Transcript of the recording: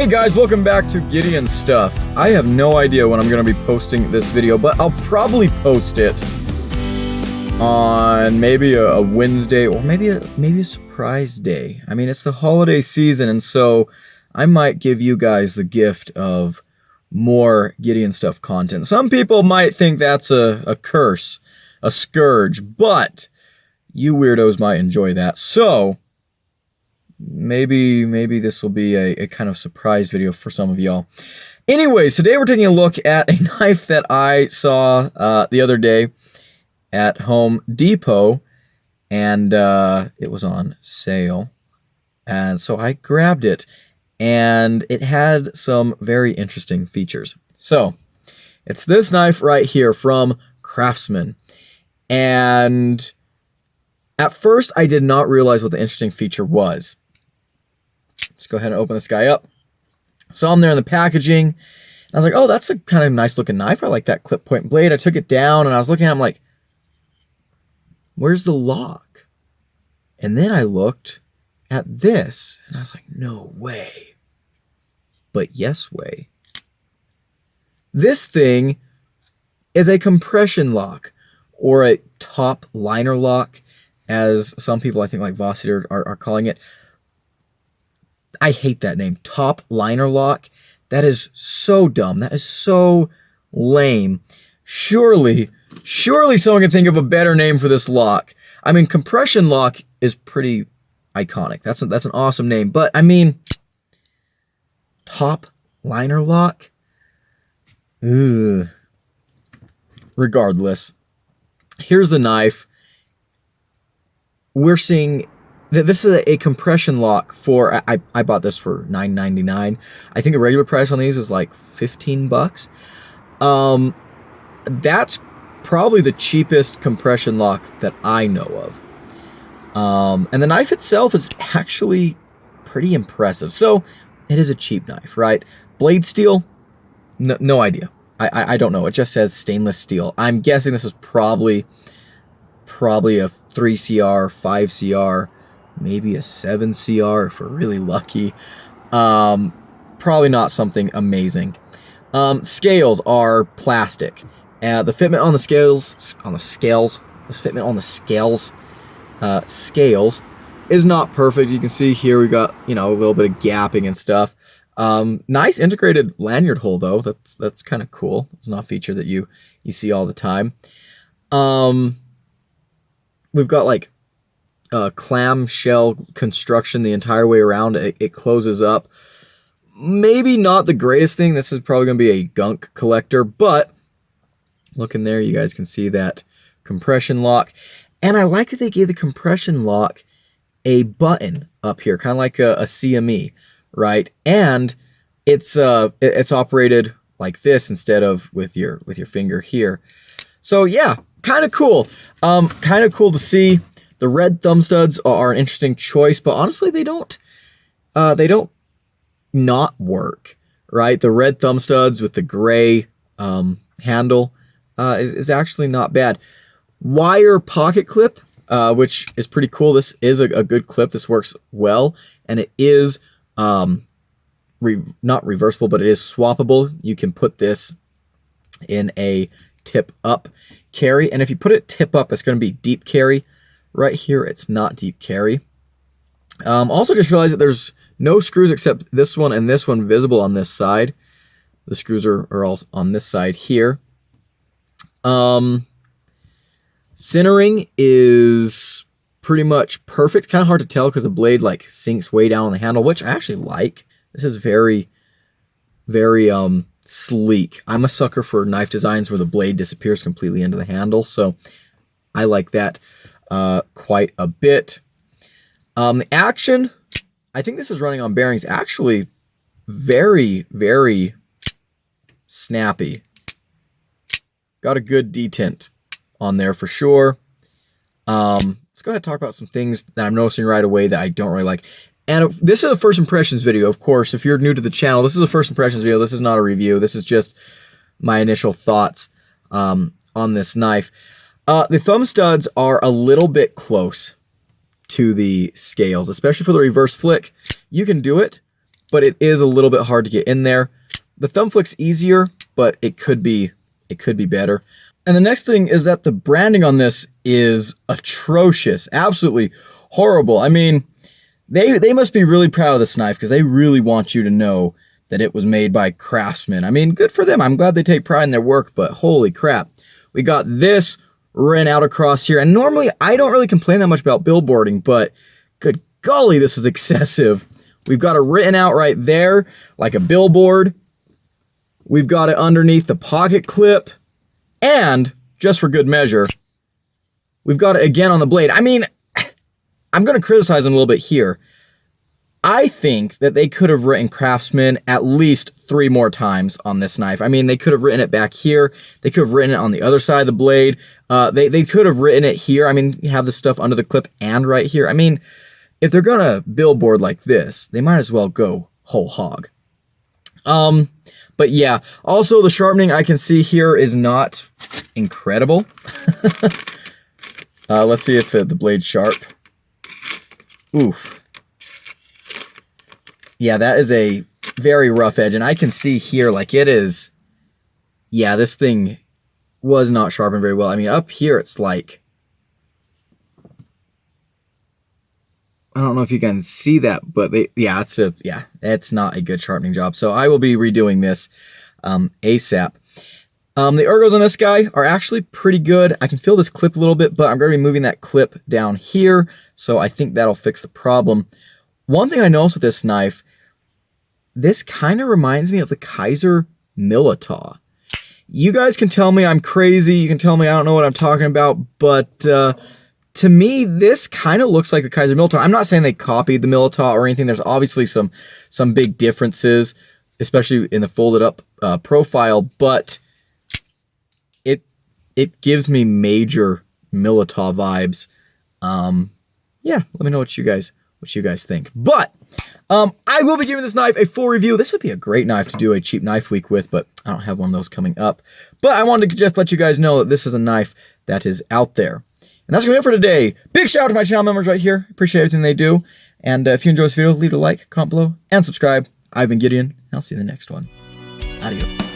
Hey guys, welcome back to Gideon Stuff. I have no idea when I'm going to be posting this video, but I'll probably post it on maybe a Wednesday or maybe a surprise day. I mean, it's the holiday season, and so I might give you guys the gift of more Gideon Stuff content. Some people might think that's a curse, a scourge, but you weirdos might enjoy that. So maybe this will be a kind of surprise video for some of y'all. Anyways, today we're taking a look at a knife that I saw the other day at Home Depot, and it was on sale, and so I grabbed it, and it had some very interesting features. So it's this knife right here from Craftsman, and at first I did not realize what the interesting feature was. Let's go ahead and open this guy up. Saw him there in the packaging. And I was like, oh, that's a kind of nice looking knife. I like that clip point blade. I took it down and I was looking at it. I'm like, where's the lock? And then I looked at this and I was like, no way. But yes way. This thing is a compression lock, or a top liner lock, as some people, I think like Vossiter are calling it. I hate that name, top liner lock. That is so dumb. That is so lame. Surely someone can think of a better name for this lock. I mean, compression lock is pretty iconic. That's an awesome name. But I mean, top liner lock? Ugh. Regardless, here's the knife. We're seeing this is a compression lock for, I bought this for $9.99. I think the regular price on these was like 15 bucks. That's probably the cheapest compression lock that I know of. And the knife itself is actually pretty impressive. So it is a cheap knife, right? Blade steel? No idea. I don't know. It just says stainless steel. I'm guessing this is probably a 3CR, 5CR, maybe a 7CR if we're really lucky. Probably not something amazing. Scales are plastic. The fitment on the scales is not perfect. You can see here we got, a little bit of gapping and stuff. Nice integrated lanyard hole though. That's kind of cool. It's not a feature that you see all the time. We've got like clamshell construction the entire way around. It closes up. Maybe not the greatest thing. This is probably going to be a gunk collector, but look in there. You guys can see that compression lock. And I like that they gave the compression lock a button up here, kind of like a CME, right? And it's operated like this instead of with your finger here. So yeah, kind of cool. Kind of cool to see. The red thumb studs are an interesting choice, but honestly, they don't not work, right? The red thumb studs with the gray handle is actually not bad. Wire pocket clip, which is pretty cool. This is a good clip. This works well, and it is not reversible, but it is swappable. You can put this in a tip up carry, and if you put it tip up, it's going to be deep carry. Right here, it's not deep carry. Also just realized that there's no screws except this one and this one visible on this side. The screws are all on this side here. Centering is pretty much perfect. Kind of hard to tell because the blade like sinks way down on the handle, which I actually like. This is very, very sleek. I'm a sucker for knife designs where the blade disappears completely into the handle, so I like that quite a bit. The action, I think this is running on bearings, actually very, very snappy. Got a good detent on there for sure. Let's go ahead and talk about some things that I'm noticing right away that I don't really like. And this is a first impressions video, of course. If you're new to the channel, this is a first impressions video. This is not a review. This is just my initial thoughts on this knife. The thumb studs are a little bit close to the scales, especially for the reverse flick. You can do it, but it is a little bit hard to get in there. The thumb flick's easier, but it could be better. And the next thing is that the branding on this is atrocious, absolutely horrible. I mean, they must be really proud of this knife because they really want you to know that it was made by craftsmen. I mean, good for them. I'm glad they take pride in their work, but holy crap. We got this written out across here. And normally I don't really complain that much about billboarding, but good golly, this is excessive. We've got it written out right there like a billboard. We've got it underneath the pocket clip. And just for good measure, we've got it again on the blade. I mean, I'm going to criticize them a little bit here. I think that they could have written Craftsman at least 3 more times on this knife. I mean, they could have written it back here. They could have written it on the other side of the blade. They could have written it here. I mean, you have the stuff under the clip and right here. I mean, if they're going to billboard like this, they might as well go whole hog. But yeah, also the sharpening I can see here is not incredible. Let's see if the blade's sharp. Oof. Yeah, that is a very rough edge, and I can see here, like, it is, yeah, this thing was not sharpened very well. I mean, up here, it's like, I don't know if you can see that, but it's not a good sharpening job. So I will be redoing this ASAP. The ergos on this guy are actually pretty good. I can feel this clip a little bit, but I'm going to be moving that clip down here, so I think that'll fix the problem. One thing I noticed with this knife, this kind of reminds me of the Kizer Militaw. You guys can tell me I'm crazy, you can tell me I don't know what I'm talking about, but to me, this kind of looks like the Kizer Militaw. I'm not saying they copied the Militaw or anything. There's obviously some big differences, especially in the folded up profile, but it gives me major Militaw vibes. Yeah, let me know what you guys think. But I will be giving this knife a full review. This would be a great knife to do a cheap knife week with, but I don't have one of those coming up. But I wanted to just let you guys know that this is a knife that is out there. And that's going to be it for today. Big shout out to my channel members right here. Appreciate everything they do. And if you enjoyed this video, leave a like, comment below, and subscribe. I've been Gideon, and I'll see you in the next one. Adios.